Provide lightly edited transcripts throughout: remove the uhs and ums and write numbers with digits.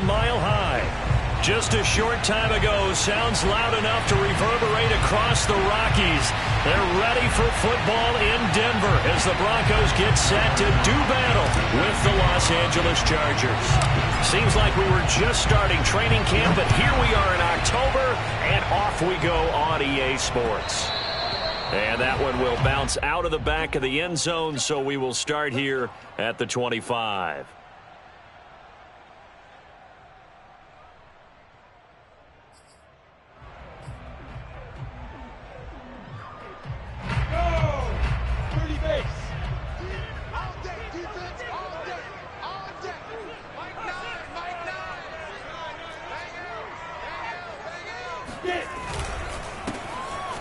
Mile High. Just a short time ago, sounds loud enough to reverberate across the Rockies. They're ready for football in Denver as the Broncos get set to do battle with the Los Angeles Chargers. Seems like we were just starting training camp, but here we are in October, and off we go on EA Sports. And that one will bounce out of the back of the end zone, so we will start here at the 25.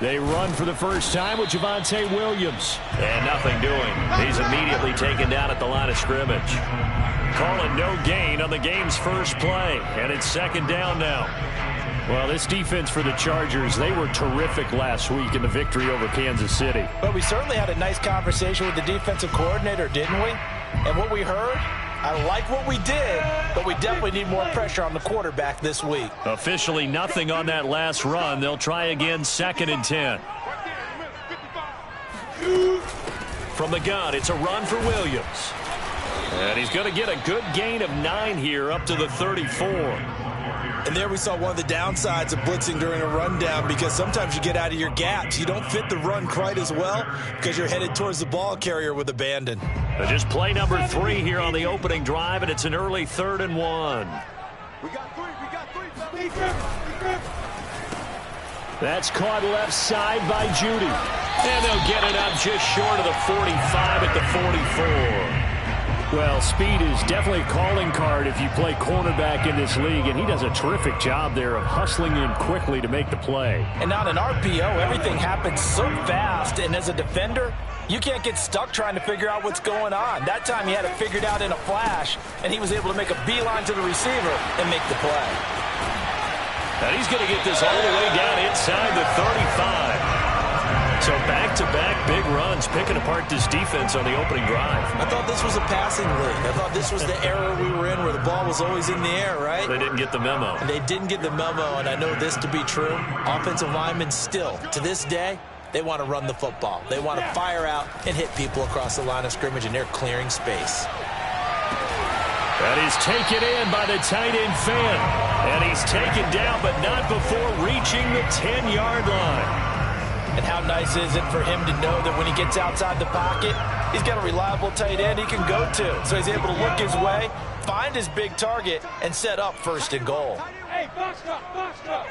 They run for the first time with Javonte Williams. And nothing doing. He's immediately taken down at the line of scrimmage. Calling no gain on the game's first play. And it's second down now. Well, this defense for the Chargers, they were terrific last week in the victory over Kansas City. But we certainly had a nice conversation with the defensive coordinator, didn't we? And what we heard, I like what we did, but we definitely need more pressure on the quarterback this week. Officially nothing on that last run. They'll try again, 2nd and 10. From the gun, it's a run for Williams. And he's going to get a good gain of 9 here up to the 34. And there we saw one of the downsides of blitzing during a rundown, because sometimes you get out of your gaps. You don't fit the run quite as well because you're headed towards the ball carrier with abandon. Just play number 3 here on the opening drive, and it's an early 3rd and 1. We got three. That's caught left side by Judy. And they'll get it up just short of the 45 at the 44. Well, speed is definitely a calling card if you play cornerback in this league, and he does a terrific job there of hustling in quickly to make the play. And on an RPO, everything happens so fast, and as a defender, you can't get stuck trying to figure out what's going on. That time he had it figured out in a flash, and he was able to make a beeline to the receiver and make the play. And he's going to get this all the way down inside the 35. So back-to-back big runs, picking apart this defense on the opening drive. I thought this was a passing league. I thought this was the era we were in where the ball was always in the air, right? They didn't get the memo. And they didn't get the memo, and I know this to be true. Offensive linemen still, to this day, they want to run the football. They want to fire out and hit people across the line of scrimmage, and they're clearing space. That is taken in by the tight end Fan. And he's taken down, but not before reaching the 10-yard line. And how nice is it for him to know that when he gets outside the pocket, he's got a reliable tight end he can go to. So he's able to look his way, find his big target, and set up 1st and goal. Hey, box up.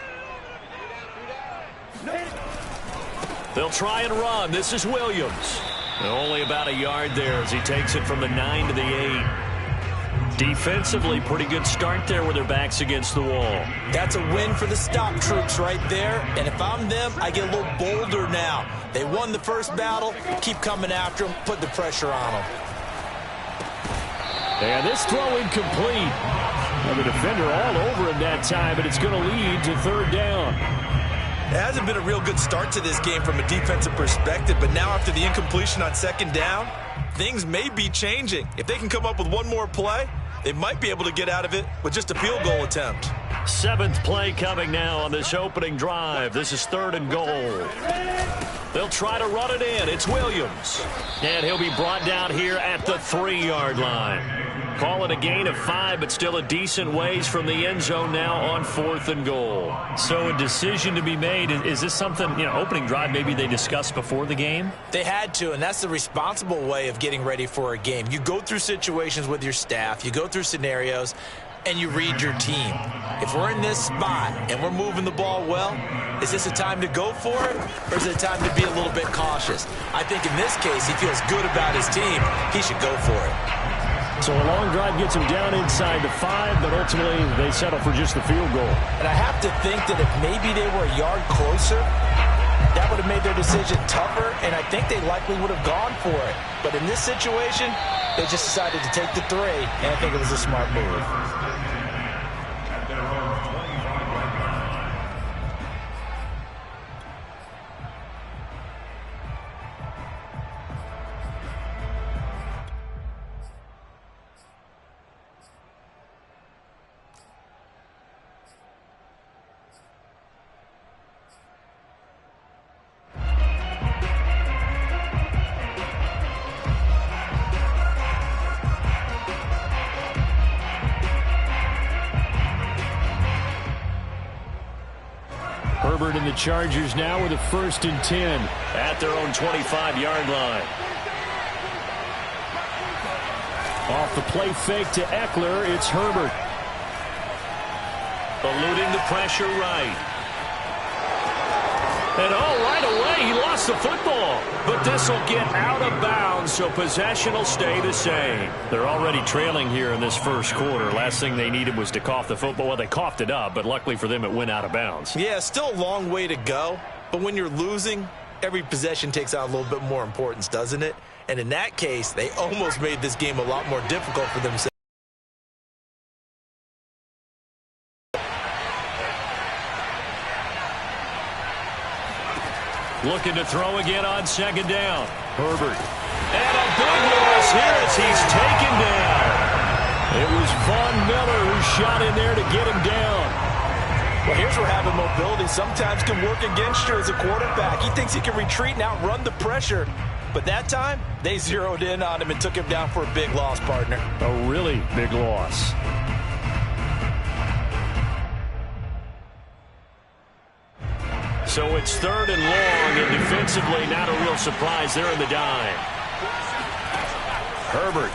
They'll try and run. This is Williams. And only about a yard there as he takes it from the 9 to the 8. Defensively, pretty good start there with their backs against the wall. That's a win for the stop troops right there. And if I'm them, I get a little bolder now. They won the first battle. Keep coming after them. Put the pressure on them. And this throw incomplete. And the defender all over him that time, but it's going to lead to 3rd down. It hasn't been a real good start to this game from a defensive perspective, but now after the incompletion on 2nd down, things may be changing. If they can come up with one more play, they might be able to get out of it with just a field goal attempt. 7th play coming now on this opening drive. This is 3rd and goal. They'll try to run it in. It's Williams. And he'll be brought down here at the 3-yard line. Call it a gain of 5, but still a decent ways from the end zone now on 4th and goal. So a decision to be made. Is this something, opening drive maybe they discussed before the game? They had to, and that's the responsible way of getting ready for a game. You go through situations with your staff. You go through scenarios, and you read your team. If we're in this spot and we're moving the ball well, is this a time to go for it, or is it a time to be a little bit cautious? I think in this case, he feels good about his team. He should go for it. So a long drive gets him down inside the 5, but ultimately they settle for just the field goal. And I have to think that if maybe they were a yard closer, that would have made their decision tougher, and I think they likely would have gone for it. But in this situation, they just decided to take the 3, and I think it was a smart move. Herbert and the Chargers now with a 1st and 10 at their own 25-yard line. Off the play fake to Eckler, it's Herbert. Eluding the pressure right. And right away, he lost the football. But this will get out of bounds, so possession will stay the same. They're already trailing here in this first quarter. Last thing they needed was to cough the football. Well, they coughed it up, but luckily for them, it went out of bounds. Yeah, still a long way to go. But when you're losing, every possession takes on a little bit more importance, doesn't it? And in that case, they almost made this game a lot more difficult for themselves. Looking to throw again on 2nd down. Herbert. And a big loss here as he's taken down. It was Von Miller who shot in there to get him down. Well, here's where having mobility sometimes can work against you as a quarterback. He thinks he can retreat and outrun the pressure. But that time, they zeroed in on him and took him down for a big loss, partner. A really big loss. So it's 3rd and long, and defensively not a real surprise there in the dime. Herbert.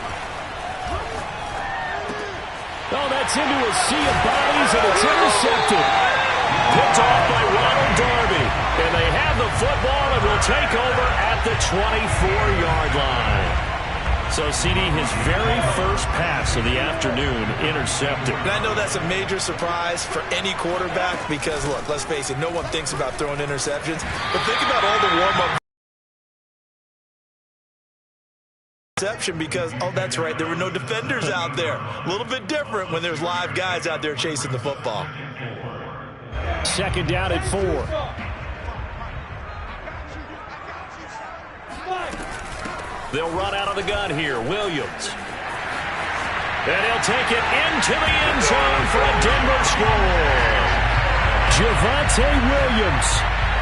Oh, that's into a sea of bodies, and it's intercepted. Picked off by Ronald Darby. And they have the football and will take over at the 24-yard line. So, CD, his very first pass of the afternoon intercepted. And I know that's a major surprise for any quarterback because, look, let's face it, no one thinks about throwing interceptions. But think about all the warm-up interception because, oh, that's right, there were no defenders out there. A little bit different when there's live guys out there chasing the football. 2nd down at 4. They'll run out of the gun here. Williams. And he'll take it into the end zone for a Denver score. Javonte Williams,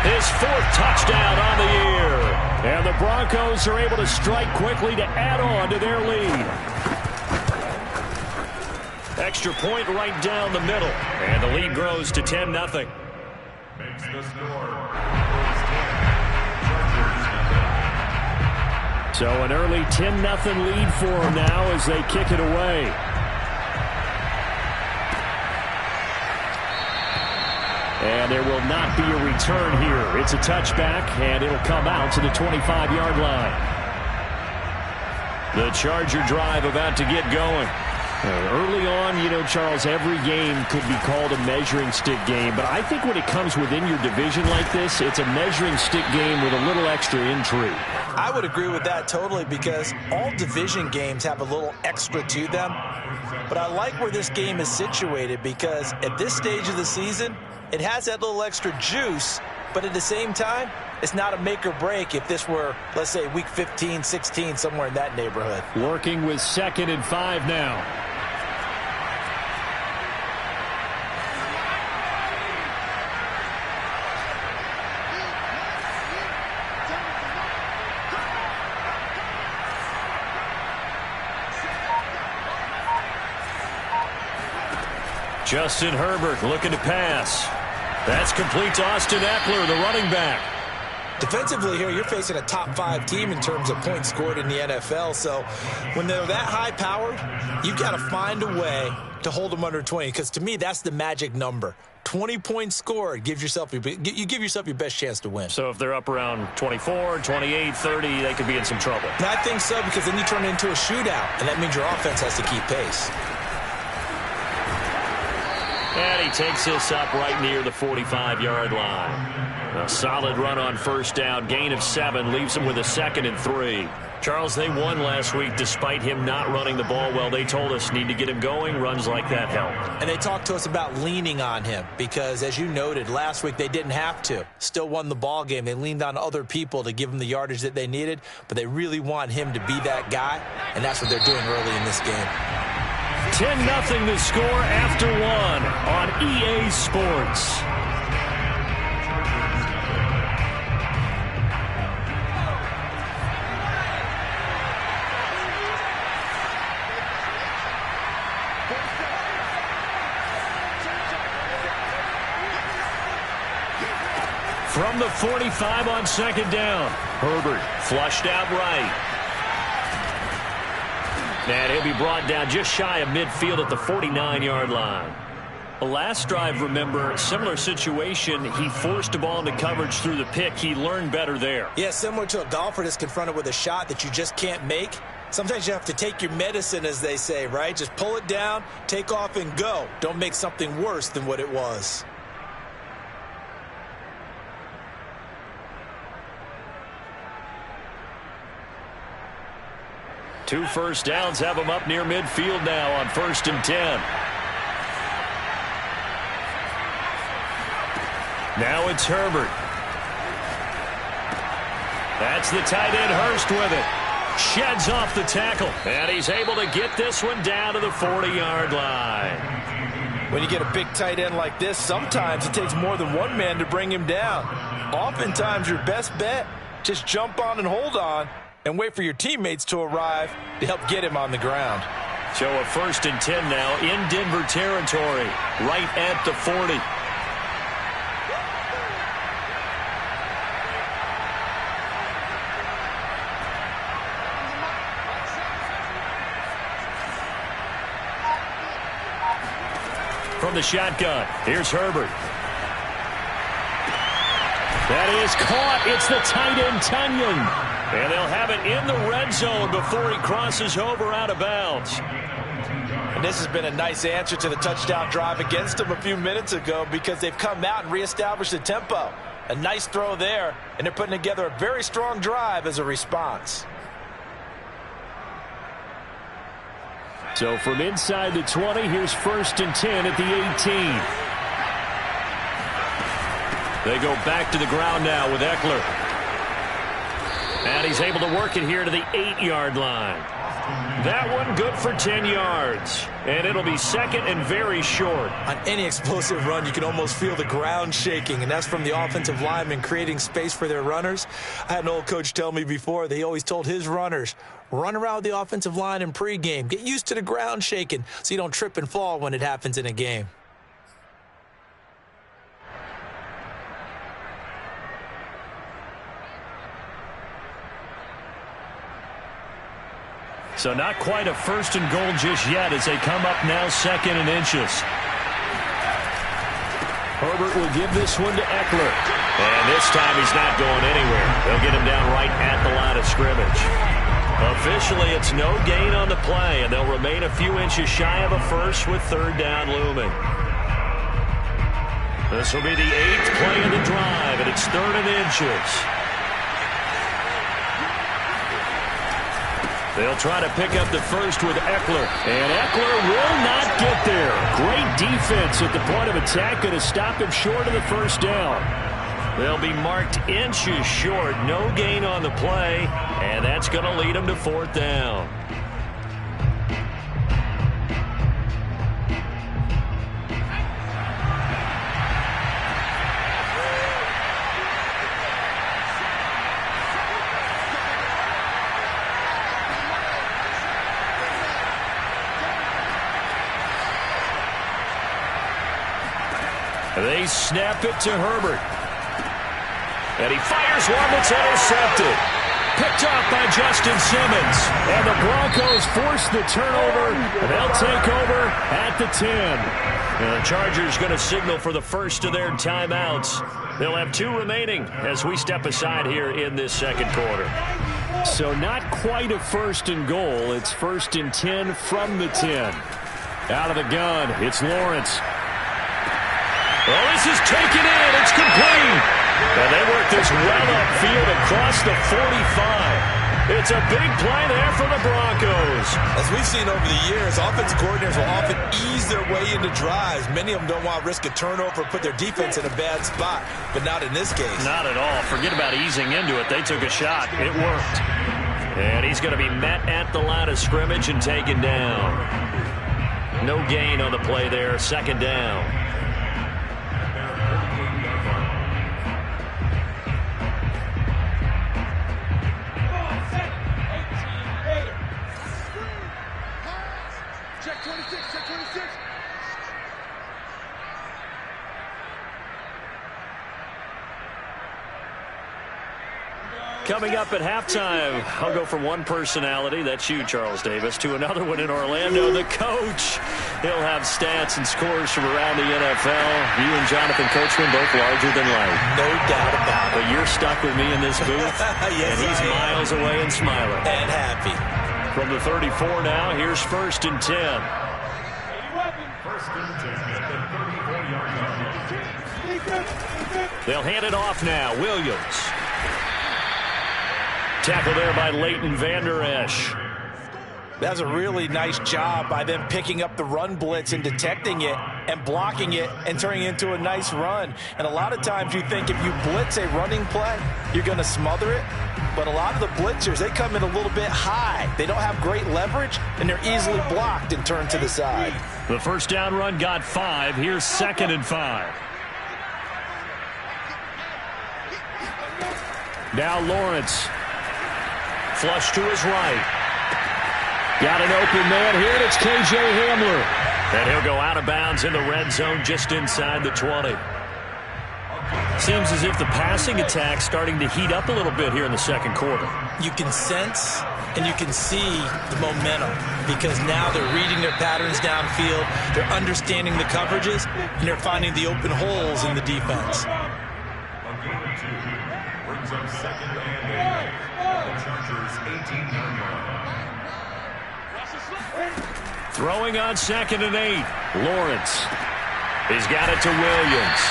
his 4th touchdown on the year. And the Broncos are able to strike quickly to add on to their lead. Extra point right down the middle. And the lead grows to 10-0. Makes the score. So an early 10-0 lead for them now as they kick it away. And there will not be a return here. It's a touchback, and it'll come out to the 25-yard line. The Charger drive about to get going. Early on, you know, Charles, every game could be called a measuring stick game. But I think when it comes within your division like this, it's a measuring stick game with a little extra intrigue. I would agree with that totally because all division games have a little extra to them. But I like where this game is situated because at this stage of the season, it has that little extra juice. But at the same time, it's not a make or break if this were, let's say, week 15, 16, somewhere in that neighborhood. Working with 2nd and 5 now. Justin Herbert looking to pass. That's complete to Austin Eckler, the running back. Defensively here, you're facing a top 5 team in terms of points scored in the NFL. So when they're that high-powered, you've got to find a way to hold them under 20. Because to me, that's the magic number. 20 points scored, you give yourself your best chance to win. So if they're up around 24, 28, 30, they could be in some trouble. And I think so because then you turn it into a shootout, and that means your offense has to keep pace. And he takes this up right near the 45-yard line. A solid run on 1st down. Gain of 7 leaves him with a 2nd and 3. Charles, they won last week despite him not running the ball well. They told us need to get him going. Runs like that help. And they talked to us about leaning on him because, as you noted, last week they didn't have to. Still won the ball game. They leaned on other people to give them the yardage that they needed, but they really want him to be that guy, and that's what they're doing early in this game. 10-0 the score after 1 on EA Sports. from the 45 on second down. Herbert flushed out right. And he'll be brought down just shy of midfield at the 49-yard line. The last drive, remember, similar situation. He forced a ball into coverage through the pick. He learned better there. Yeah, similar to a golfer that's confronted with a shot that you just can't make. Sometimes you have to take your medicine, as they say, right? Just pull it down, take off, and go. Don't make something worse than what it was. Two first downs have him up near midfield now on 1st and 10. Now it's Herbert. That's the tight end Hurst with it. Sheds off the tackle. And he's able to get this one down to the 40-yard line. When you get a big tight end like this, sometimes it takes more than one man to bring him down. Oftentimes your best bet, just jump on and hold on and wait for your teammates to arrive to help get him on the ground. So a 1st and 10 now in Denver territory, right at the 40. From the shotgun, here's Herbert. That is caught. It's the tight end, Tunyon. And they'll have it in the red zone before he crosses over out of bounds. And this has been a nice answer to the touchdown drive against them a few minutes ago because they've come out and reestablished the tempo. A nice throw there, and they're putting together a very strong drive as a response. So from inside the 20, here's 1st and 10 at the 18. They go back to the ground now with Eckler. And he's able to work it here to the 8-yard line. That one good for 10 yards. And it'll be second and very short. On any explosive run, you can almost feel the ground shaking, and that's from the offensive linemen creating space for their runners. I had an old coach tell me before, they always told his runners, run around with the offensive line in pregame. Get used to the ground shaking so you don't trip and fall when it happens in a game. So not quite a 1st and goal just yet as they come up now 2nd and inches. Herbert will give this one to Eckler. And this time he's not going anywhere. They'll get him down right at the line of scrimmage. Officially, it's no gain on the play, and they'll remain a few inches shy of a first with 3rd down looming. This will be the 8th play of the drive, and it's 3rd and inches. They'll try to pick up the first with Eckler. And Eckler will not get there. Great defense at the point of attack. Going to stop him short of the 1st down. They'll be marked inches short. No gain on the play. And that's going to lead them to 4th down. They snap it to Herbert. And he fires one that's intercepted. Picked off by Justin Simmons. And the Broncos force the turnover. They'll take over at the 10. And the Chargers going to signal for the first of their timeouts. They'll have 2 remaining as we step aside here in this 2nd quarter. So not quite a 1st and goal. It's 1st and 10 from the 10. Out of the gun, it's Lawrence. Well, this is taken in. It's complete. And they work this well upfield across the 45. It's a big play there for the Broncos. As we've seen over the years, offensive coordinators will often ease their way into drives. Many of them don't want to risk a turnover or put their defense in a bad spot, but not in this case. Not at all. Forget about easing into it. They took a shot. It worked. And he's going to be met at the line of scrimmage and taken down. No gain on the play there. 2nd down. Check 26, check 26. Coming up at halftime, I'll go from one personality, that's you, Charles Davis, to another one in Orlando, the coach. He'll have stats and scores from around the NFL. You and Jonathan Coachman both larger than life. No doubt about it. But you're stuck with me in this booth, yes, and he's miles away and smiling. And happy. From the 34 now, here's 1st and 10. First and 10 at the 34-yard line. They'll hand it off now. Williams. Tackle there by Leighton Vander Esch. That's a really nice job by them picking up the run blitz and detecting it and blocking it and turning it into a nice run. And a lot of times you think if you blitz a running play, you're going to smother it. But a lot of the blitzers, they come in a little bit high. They don't have great leverage, and they're easily blocked and turned to the side. The first down run got 5. Here's 2nd and 5. Now Lawrence. Flush to his right. Got an open man here, and it's K.J. Hamler. And he'll go out of bounds in the red zone just inside the 20. Seems as if the passing attack's starting to heat up a little bit here in the second quarter. You can sense and you can see the momentum because now they're reading their patterns downfield, they're understanding the coverages, and they're finding the open holes in the defense. A gain of 2 brings up 2nd and 8 at the Chargers' 18-yard line. Throwing on 2nd and 8. Lawrence. He's got it to Williams.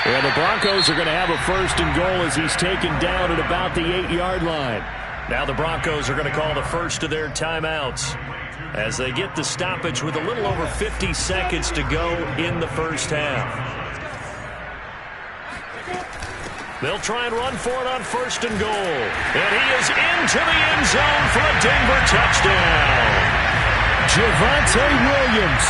And the Broncos are going to have a 1st and goal as he's taken down at about the 8-yard line. Now the Broncos are going to call the first of their timeouts as they get the stoppage with a little over 50 seconds to go in the first half. They'll try and run for it on 1st and goal. And he is into the end zone for a Denver touchdown. Javonte Williams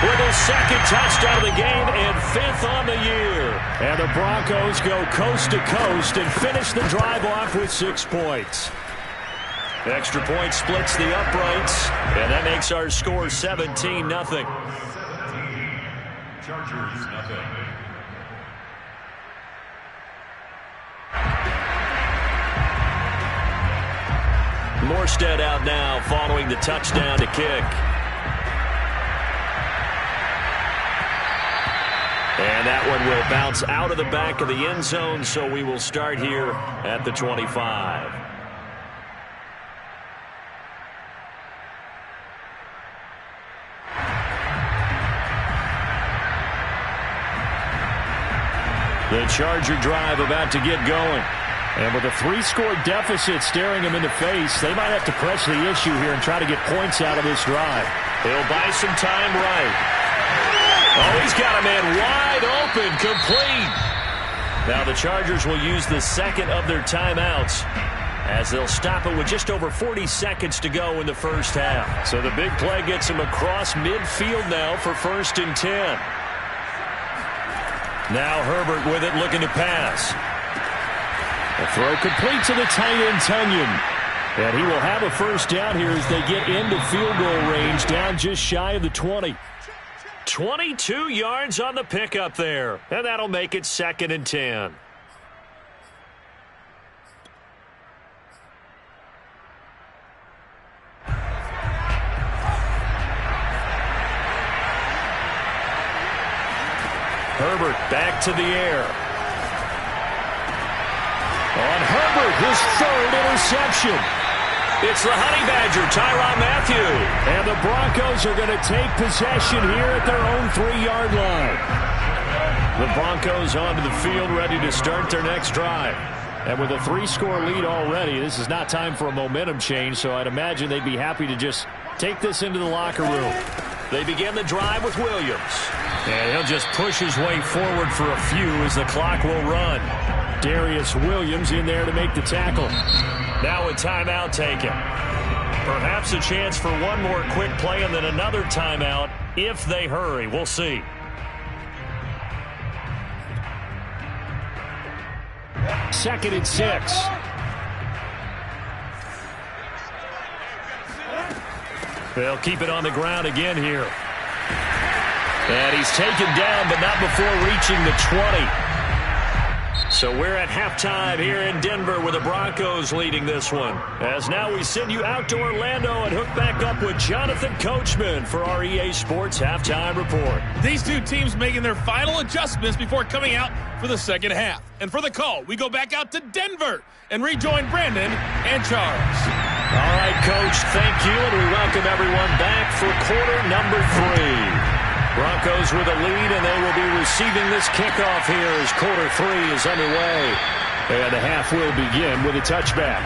with his 2nd touchdown of the game and 5th on the year. And the Broncos go coast to coast and finish the drive off with 6 points. Extra point splits the uprights, and that makes our score 17-0. 17. Chargers, nothing. Morstead out now following the touchdown to kick. And that one will bounce out of the back of the end zone, so we will start here at the 25. The Charger drive about to get going. And with a 3-score deficit staring them in the face, they might have to press the issue here and try to get points out of this drive. He'll buy some time right. Oh, he's got a man wide open, complete. Now the Chargers will use the 2nd of their timeouts as they'll stop it with just over 40 seconds to go in the first half. So the big play gets him across midfield now for 1st and 10. Now Herbert with it, looking to pass. A throw complete to the tight end, Tunyon. And he will have a first down here as they get into field goal range, down just shy of the 20. 22 yards on the pickup there. And that'll make it 2nd and 10. Herbert back to the air. On Herbert, his 3rd interception. It's the Honey Badger, Tyrann Mathieu. And the Broncos are going to take possession here at their own 3-yard line. The Broncos onto the field, ready to start their next drive. And with a 3-score lead already, this is not time for a momentum change, so I'd imagine they'd be happy to just take this into the locker room. They begin the drive with Williams. And he'll just push his way forward for a few as the clock will run. Darius Williams in there to make the tackle. Now a timeout taken. Perhaps a chance for one more quick play and then another timeout if they hurry. We'll see. Second and 6. They'll keep it on the ground again here. And he's taken down, but not before reaching the 20. So we're at halftime here in Denver with the Broncos leading this one. As now we send you out to Orlando and hook back up with Jonathan Coachman for our EA Sports Halftime Report. These two teams making their final adjustments before coming out for the second half. And for the call, we go back out to Denver and rejoin Brandon and Charles. All right, Coach, thank you, and we welcome everyone back for quarter number 3. Broncos with a lead, and they will be receiving this kickoff here as quarter 3 is underway. And the half will begin with a touchback.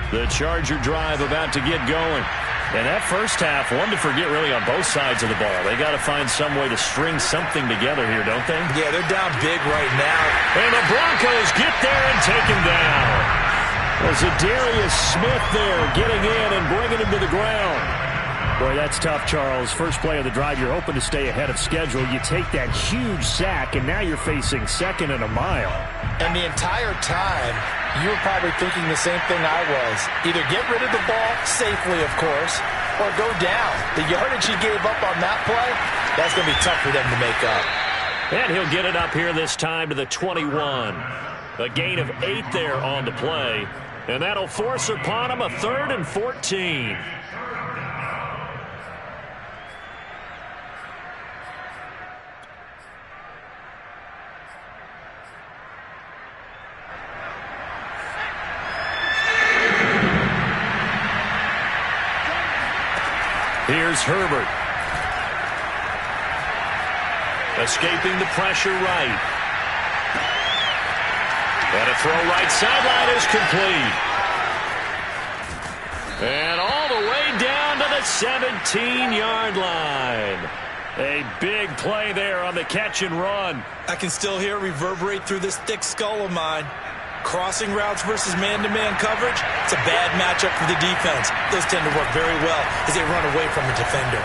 The Charger drive about to get going. And that first half, one to forget really on both sides of the ball. They got to find some way to string something together here, don't they? Yeah, they're down big right now. And the Broncos get there and take him down. Was it Darius Smith there getting in and bringing him to the ground? Boy, that's tough, Charles. First play of the drive, you're hoping to stay ahead of schedule. You take that huge sack, and now you're facing second and a mile. And the entire time, you were probably thinking the same thing I was. Either get rid of the ball safely, of course, or go down. The yardage he gave up on that play, that's going to be tough for them to make up. And he'll get it up here this time to the 21. A gain of 8 there on the play. And that'll force upon him a 3rd and 14. Here's Herbert. Escaping the pressure right. And a throw right sideline is complete. And all the way down to the 17-yard line. A big play there on the catch and run. I can still hear it reverberate through this thick skull of mine. Crossing routes versus man-to-man coverage, it's a bad matchup for the defense. Those tend to work very well as they run away from a defender.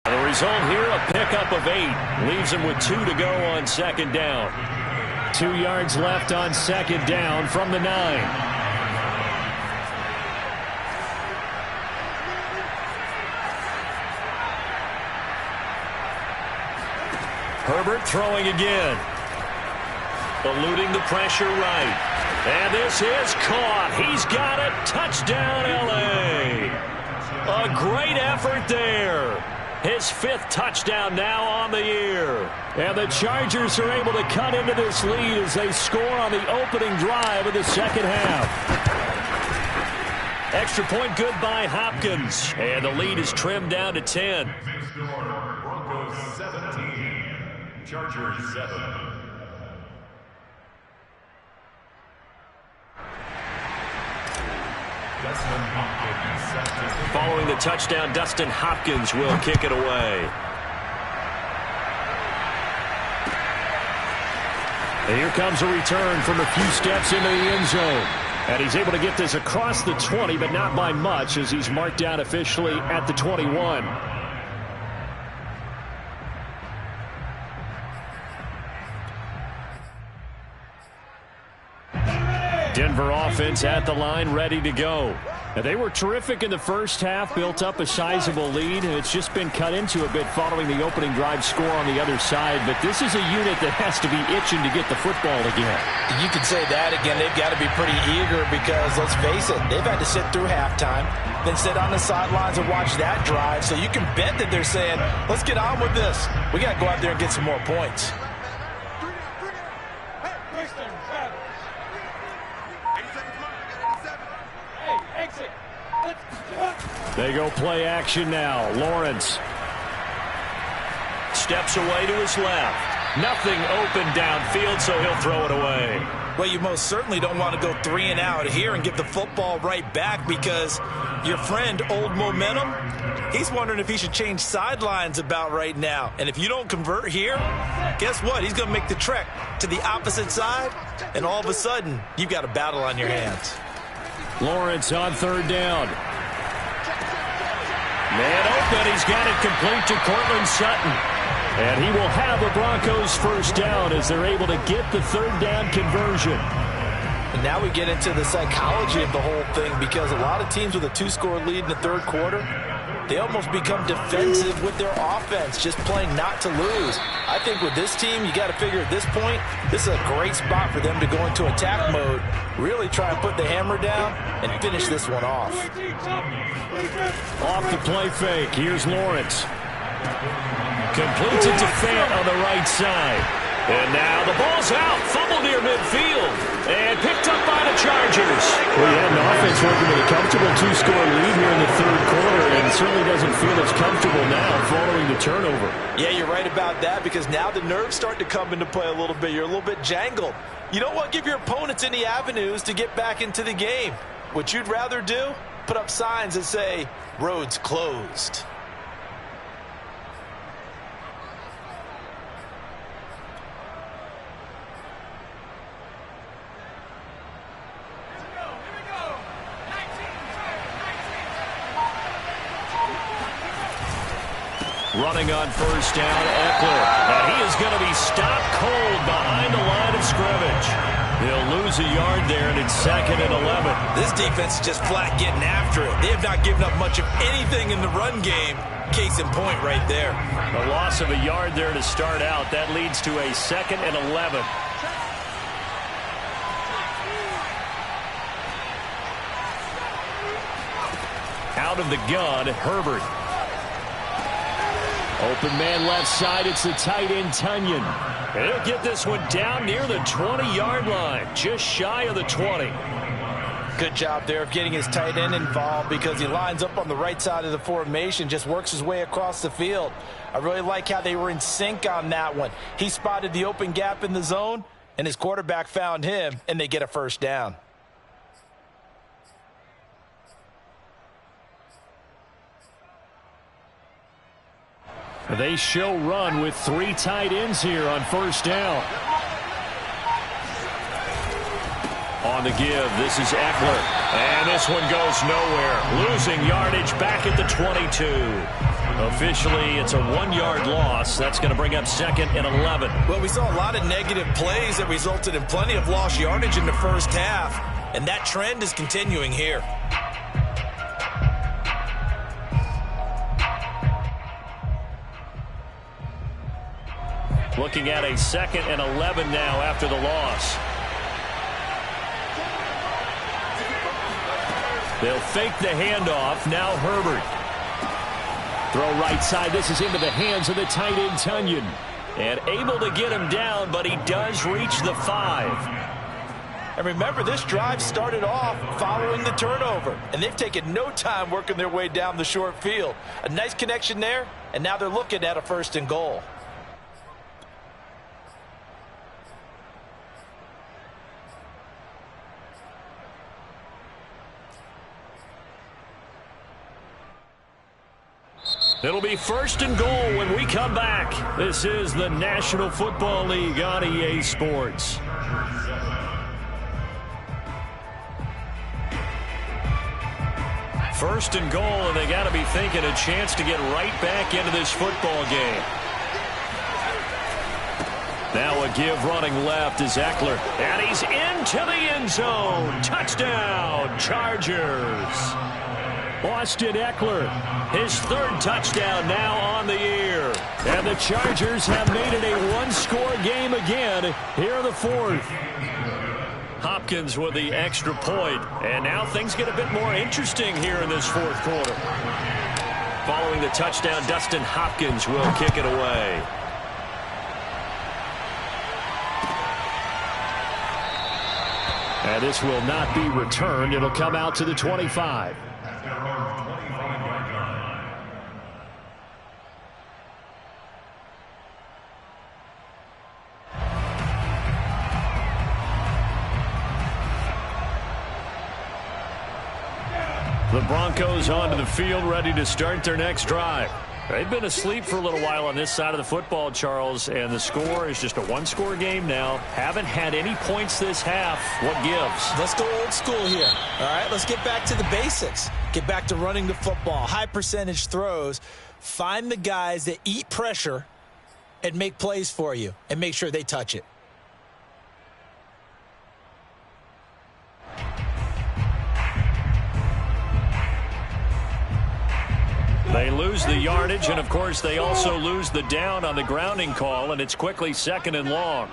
The result here, a pickup of 8. Leaves them with 2 to go on second down. 2 yards left on second down from the 9. Herbert throwing again. Eluding the pressure right. And this is caught. He's got it. Touchdown, L.A. A great effort there. His 5th touchdown now on the year. And the Chargers are able to cut into this lead as they score on the opening drive of the second half. Extra point good by Hopkins. And the lead is trimmed down to 10. Broncos 17. Chargers 7. Following the touchdown, Dustin Hopkins will kick it away. And here comes a return from a few steps into the end zone. And he's able to get this across the 20, but not by much, as he's marked down officially at the 21. Denver offense at the line, ready to go. Now, they were terrific in the first half, built up a sizable lead, and it's just been cut into a bit following the opening drive score on the other side. But this is a unit that has to be itching to get the football again. You can say that again. They've got to be pretty eager because, let's face it, they've had to sit through halftime, then sit on the sidelines and watch that drive. So you can bet that they're saying, let's get on with this. We got to go out there and get some more points. They go play action now. Lawrence steps away to his left. Nothing open downfield, so he'll throw it away. Well, you most certainly don't want to go 3 and out here and get the football right back because your friend, Old Momentum, he's wondering if he should change sidelines about right now. And if you don't convert here, guess what? He's going to make the trek to the opposite side, and all of a sudden, you've got a battle on your hands. Lawrence on 3rd down. Man open, he's got it complete to Courtland Sutton. And he will have the Broncos first down as they're able to get the third down conversion. And now we get into the psychology of the whole thing, because a lot of teams with a 2-score lead in the third quarter, they almost become defensive with their offense, just playing not to lose. I think with this team, you got to figure at this point, this is a great spot for them to go into attack mode, really try and put the hammer down and finish this one off. Off the play fake, here's Lawrence. Completes it to Fant on the right side. And now the ball's out. Fumble near midfield. And picked up by the Chargers. Well, you had an offense working with a comfortable 2-score lead here in the third quarter, and it certainly doesn't feel as comfortable now following the turnover. Yeah, you're right about that, because now the nerves start to come into play a little bit. You're a little bit jangled. You don't want to give your opponents any avenues to get back into the game. What you'd rather do? Put up signs that say, roads closed. Running on first down, Eckler. And he is going to be stopped cold behind the line of scrimmage. He'll lose a yard there, and it's 2nd and 11. This defense is just flat getting after it. They have not given up much of anything in the run game. Case in point right there. A loss of a yard there to start out. That leads to a 2nd and 11. Out of the gun, Herbert. Open man left side, it's the tight end Tonyan. And he'll get this one down near the 20-yard line, just shy of the 20. Good job there of getting his tight end involved, because he lines up on the right side of the formation, just works his way across the field. I really like how they were in sync on that one. He spotted the open gap in the zone, and his quarterback found him, and they get a first down. They show run with 3 tight ends here on first down. On the give, this is Eckler. And this one goes nowhere. Losing yardage back at the 22. Officially, it's a 1-yard loss. That's going to bring up 2nd and 11. Well, we saw a lot of negative plays that resulted in plenty of lost yardage in the first half. And that trend is continuing here. Looking at a 2nd and 11 now after the loss. They'll fake the handoff. Now Herbert. Throw right side. This is into the hands of the tight end Tonyan. And able to get him down, but he does reach the 5. And remember, this drive started off following the turnover. And they've taken no time working their way down the short field. A nice connection there, and now they're looking at a 1st and goal. It'll be 1st and goal when we come back. This is the National Football League on EA Sports. First and goal, and they got to be thinking a chance to get right back into this football game. Now a give running left is Eckler. And he's into the end zone. Touchdown, Chargers. Austin Eckler, his 3rd touchdown now on the year. And the Chargers have made it a 1-score game again here in the 4th. Hopkins with the extra point. And now things get a bit more interesting here in this 4th quarter. Following the touchdown, Dustin Hopkins will kick it away. And this will not be returned. It'll come out to the 25. The Broncos onto the field, ready to start their next drive. They've been asleep for a little while on this side of the football, Charles, and the score is just a 1-score game now. Haven't had any points this half. What gives? Let's go old school here. All right, let's get back to the basics. Get back to running the football, high percentage throws. Find the guys that eat pressure and make plays for you and make sure they touch it. They lose the yardage, and of course they also lose the down on the grounding call, and it's quickly 2nd and long.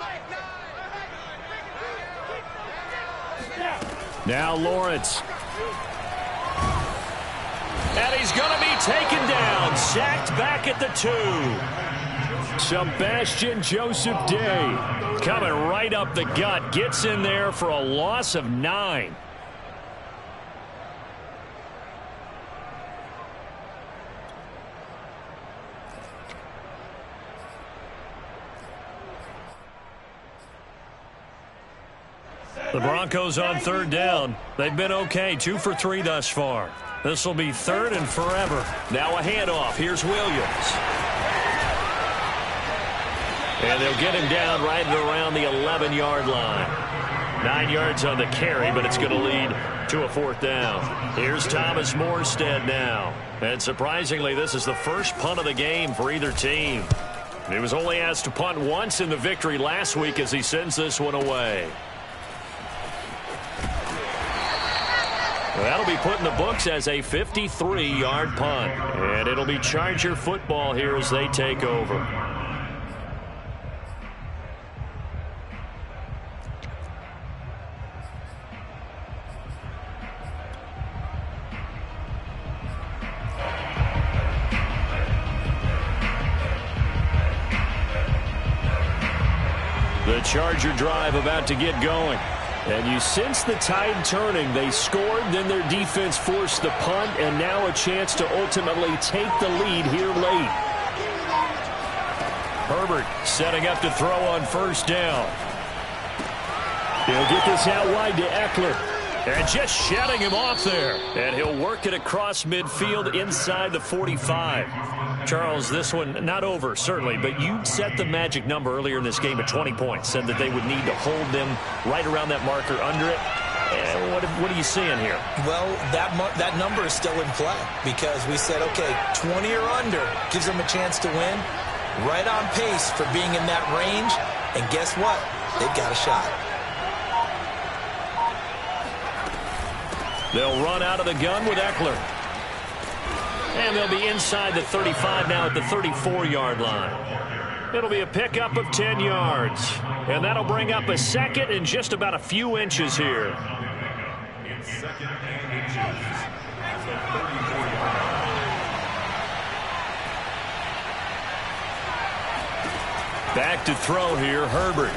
Now Lawrence. And he's going to be taken down. Sacked back at the 2. Sebastian Joseph Day coming right up the gut. Gets in there for a loss of 9. The Broncos on 3rd down. They've been okay, 2 for 3 thus far. This will be 3rd and forever. Now a handoff. Here's Williams. And they'll get him down right around the 11-yard line. 9 yards on the carry, but it's going to lead to a 4th down. Here's Thomas Morstead now. And surprisingly, this is the first punt of the game for either team. He was only asked to punt once in the victory last week as he sends this one away. That'll be put in the books as a 53-yard punt. And it'll be Charger football here as they take over. The Charger drive about to get going. And you sense the tide turning. They scored, then their defense forced the punt, and now a chance to ultimately take the lead here late. Herbert setting up to throw on 1st down. He'll get this out wide to Eckler. And just shutting him off there. And he'll work it across midfield inside the 45. Charles, this one not over, certainly, but you set the magic number earlier in this game at 20 points. Said that they would need to hold them right around that marker under it. And what are you seeing here? Well, that number is still in play because we said, okay, 20 or under gives them a chance to win. Right on pace for being in that range. And guess what? They've got a shot. They'll run out of the gun with Eckler. And they'll be inside the 35 now at the 34-yard line. It'll be a pickup of 10 yards. And that'll bring up a 2nd and just about a few inches here. In 2nd and inches at the 34-yard line. Back to throw here, Herbert.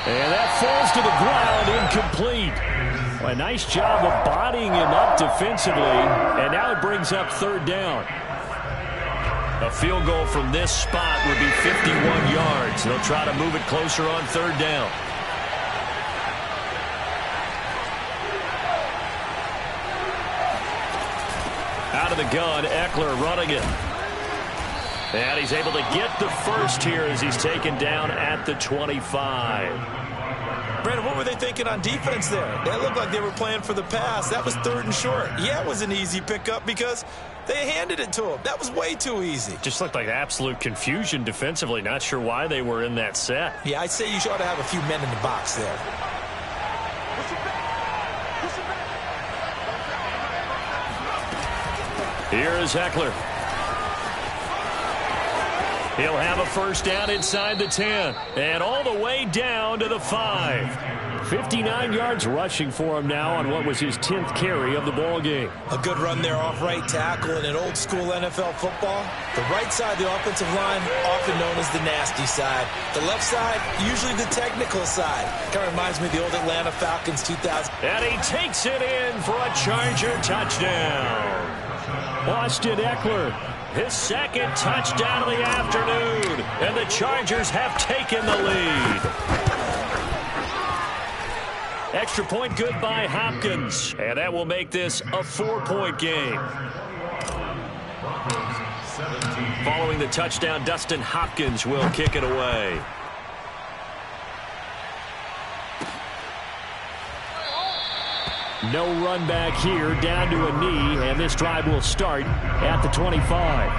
And that falls to the ground, incomplete. A nice job of bodying him up defensively, and now it brings up 3rd down. A field goal from this spot would be 51 yards. They'll try to move it closer on 3rd down. Out of the gun, Eckler running it. And he's able to get the first here as he's taken down at the 25. Brandon, what were they thinking on defense there? They looked like they were playing for the pass. That was 3rd and short. Yeah, it was an easy pickup because they handed it to him. That was way too easy. Just looked like absolute confusion defensively. Not sure why they were in that set. Yeah, I'd say you ought to have a few men in the box there. Here is Eckler. He'll have a 1st down inside the 10 and all the way down to the 5. 59 yards rushing for him now on what was his 10th carry of the ball game. A good run there off right tackle in an old school NFL football. The right side of the offensive line, often known as the nasty side. The left side, usually the technical side. Kind of reminds me of the old Atlanta Falcons 2000. And he takes it in for a Charger touchdown. Austin Eckler. His 2nd touchdown of the afternoon. And the Chargers have taken the lead. Extra point good by Hopkins. And that will make this a 4-point game. Following the touchdown, Dustin Hopkins will kick it away. No run back here, down to a knee, and this drive will start at the 25.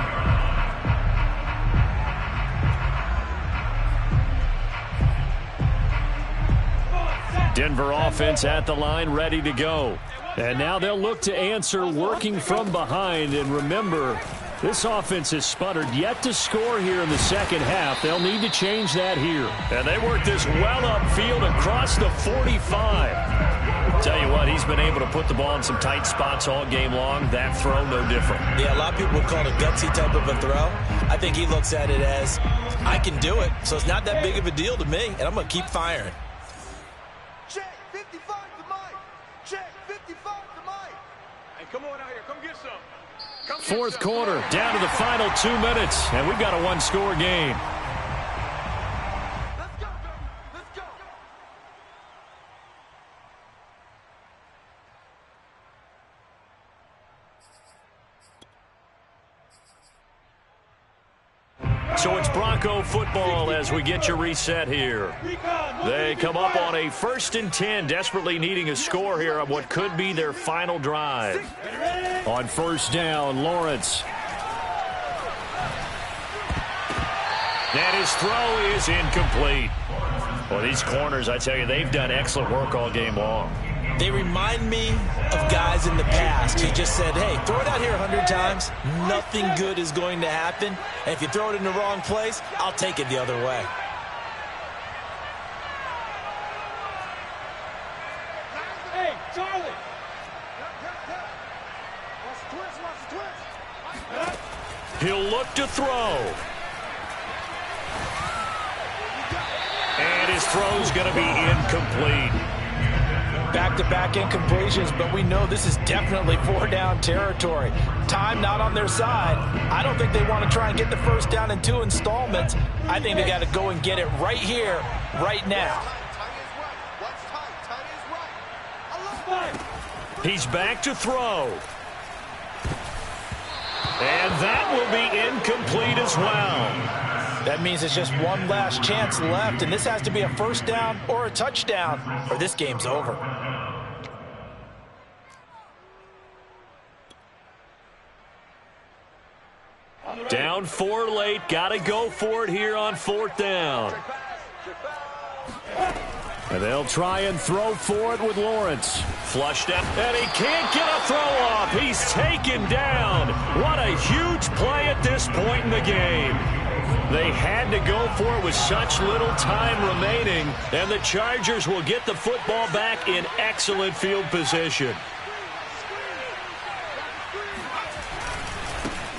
Denver offense at the line, ready to go. And now they'll look to answer working from behind. And remember, this offense has sputtered yet to score here in the second half. They'll need to change that here. And they work this well upfield across the 45. Tell you what, he's been able to put the ball in some tight spots all game long. That throw, no different. Yeah, a lot of people would call it a gutsy type of a throw. I think he looks at it as, I can do it, so it's not that big of a deal to me, and I'm going to keep firing. Check 55 to Mike. Check 55 to Mike. Hey, come on out here. Come get some. Come get Fourth some. quarter, down to the final 2 minutes, and we've got a one-score game. Let's go, baby. Let's go. So it's Bronco football as we get you reset here. They come up on a 1st and 10, desperately needing a score here on what could be their final drive. On 1st down, Lawrence. And his throw is incomplete. Well, these corners, I tell you, they've done excellent work all game long. They remind me of guys in the past who just said, hey, throw it out here 100 times. Nothing good is going to happen. And if you throw it in the wrong place, I'll take it the other way. Hey, Charlie. Watch the twist. Watch the twist. He'll look to throw. And his throw's going to be incomplete. Back-to-back incompletions, but we know this is definitely 4-down territory. Time not on their side. I don't think they want to try and get the first down in 2 installments. I think they got to go and get it right here, right now. He's back to throw. And that will be incomplete as well. That means it's just one last chance left, and this has to be a first down or a touchdown, or this game's over. Down 4 late. Got to go for it here on 4th down. And they'll try and throw for it with Lawrence. Flushed out, and he can't get a throw off. He's taken down. What a huge play at this point in the game. They had to go for it with such little time remaining, and the Chargers will get the football back in excellent field position.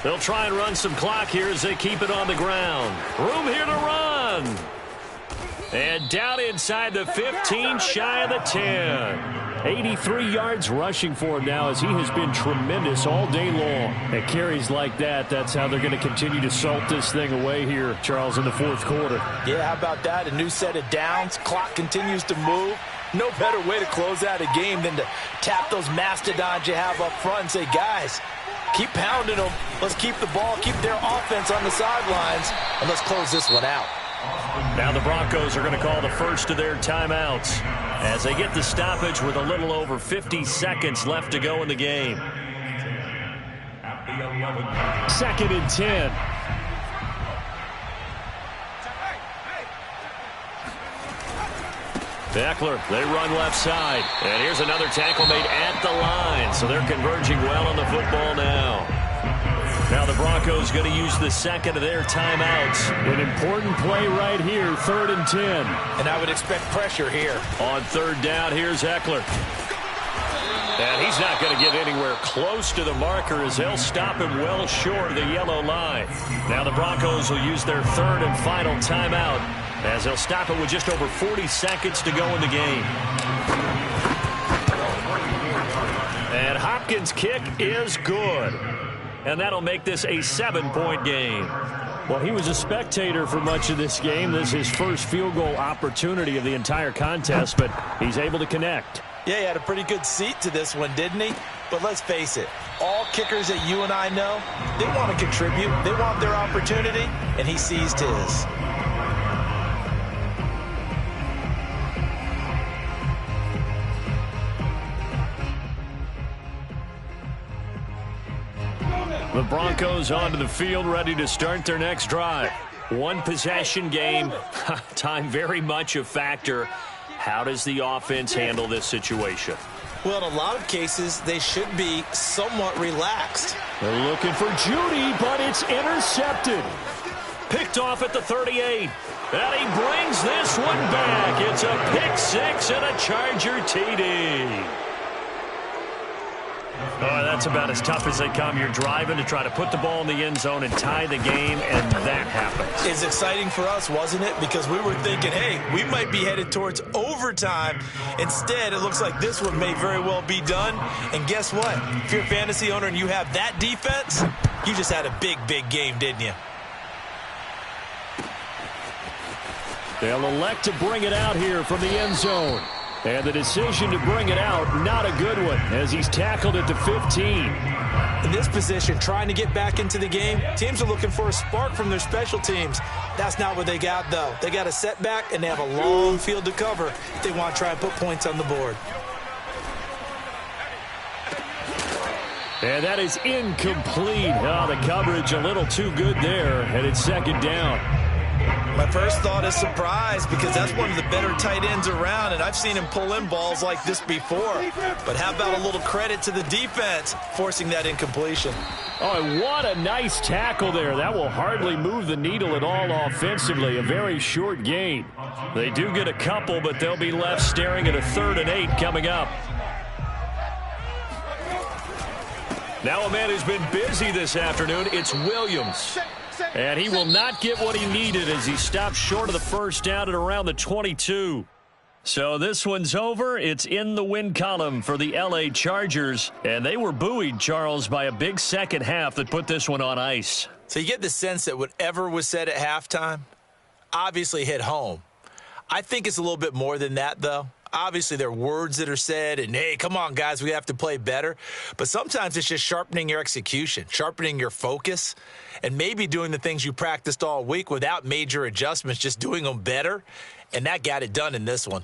They'll try and run some clock here as they keep it on the ground. Room here to run. And down inside the 15, shy of the 10. 83 yards rushing for him now as he has been tremendous all day long. At carries like that, that's how they're going to continue to salt this thing away here, Charles, in the 4th quarter. Yeah, how about that? A new set of downs. Clock continues to move. No better way to close out a game than to tap those mastodons you have up front and say, guys, keep pounding them. Let's keep the ball, keep their offense on the sidelines, and let's close this one out. Now the Broncos are going to call the first of their timeouts as they get the stoppage with a little over 50 seconds left to go in the game. 2nd and 10. Eckler, they run left side. And here's another tackle made at the line. So they're converging well on the football now. Now the Broncos going to use the second of their timeouts. An important play right here, 3rd and 10. And I would expect pressure here. On 3rd down, here's Eckler. And he's not going to get anywhere close to the marker as they'll stop him well short of the yellow line. Now the Broncos will use their 3rd and final timeout as they'll stop it with just over 40 seconds to go in the game. And Hopkins' kick is good. And that'll make this a 7-point game. Well, he was a spectator for much of this game. This is his first field goal opportunity of the entire contest, but he's able to connect. Yeah, he had a pretty good seat to this one, didn't he? But let's face it, all kickers that you and I know, they want to contribute. They want their opportunity, and he seized his. The Broncos onto the field, ready to start their next drive. One possession game, time very much a factor. How does the offense handle this situation? Well, in a lot of cases, they should be somewhat relaxed. They're looking for Judy, but it's intercepted. Picked off at the 38. And he brings this one back. It's a pick six and a Charger TD. Oh, that's about as tough as they come. You're driving to try to put the ball in the end zone and tie the game, and that happens. It's exciting for us, wasn't it? Because we were thinking, hey, we might be headed towards overtime. Instead, it looks like this one may very well be done. And guess what? If you're a fantasy owner and you have that defense, you just had a big, big game, didn't you? They'll elect to bring it out here from the end zone. And the decision to bring it out, not a good one, as he's tackled at the 15. In this position, trying to get back into the game, teams are looking for a spark from their special teams. That's not what they got, though. They got a setback, and they have a long field to cover if they want to try and put points on the board. And that is incomplete. Oh, the coverage a little too good there, and it's second down. My first thought is surprise, because that's one of the better tight ends around, and I've seen him pull in balls like this before. But how about a little credit to the defense forcing that incompletion? Oh, and what a nice tackle there. That will hardly move the needle at all offensively. A very short gain. They do get a couple, but they'll be left staring at a 3rd and 8 coming up. Now a man who's been busy this afternoon, it's Williams. And he will not get what he needed as he stopped short of the first down at around the 22. So this one's over. It's in the win column for the L.A. Chargers. And they were buoyed, Charles, by a big second half that put this one on ice. So you get the sense that whatever was said at halftime obviously hit home. I think it's a little bit more than that, though. Obviously, there are words that are said, and, hey, come on, guys, we have to play better. But sometimes it's just sharpening your execution, sharpening your focus, and maybe doing the things you practiced all week without major adjustments, just doing them better. And that got it done in this one.